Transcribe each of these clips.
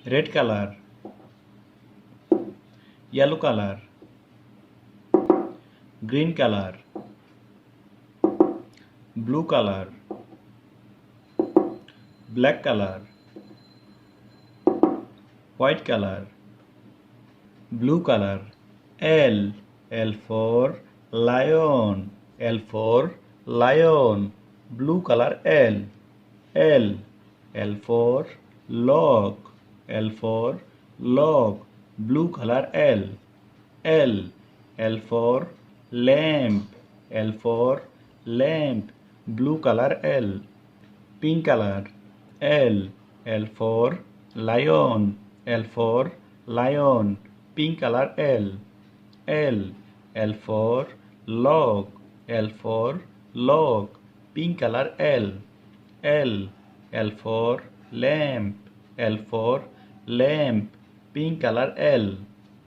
red color, yellow color, green color, blue color, black color, white color, blue color. L. L for lion. L for lion. Blue color L. L. L for log. L for log. Blue color L. L. L for lamp. L for lamp. Blue color L. Pink color L. L for lion. L for lion. Pink color L. L. L for log. L for log. Pink color L. L. L for lamp. L for lamp. Pink color L.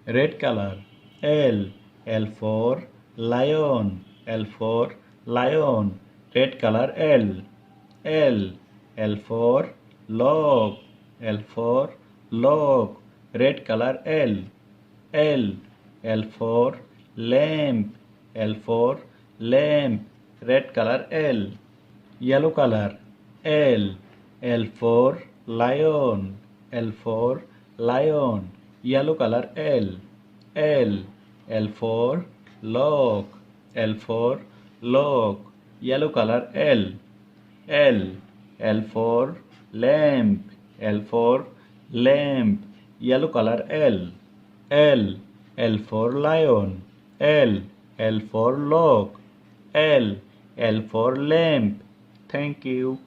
Red color L. L for lion. L for lion. Red color L. L. L for log. L for log. Red color L. L. L for lamp. L for lamp. Red color L. Yellow color L. L for lion. L for lion. Yellow color L. L. L for log. L for log. Yellow color L. L. L for lamp. L for lamp. Yellow color L. L. L for lion. L. L for log. L. L for lamp. Thank you.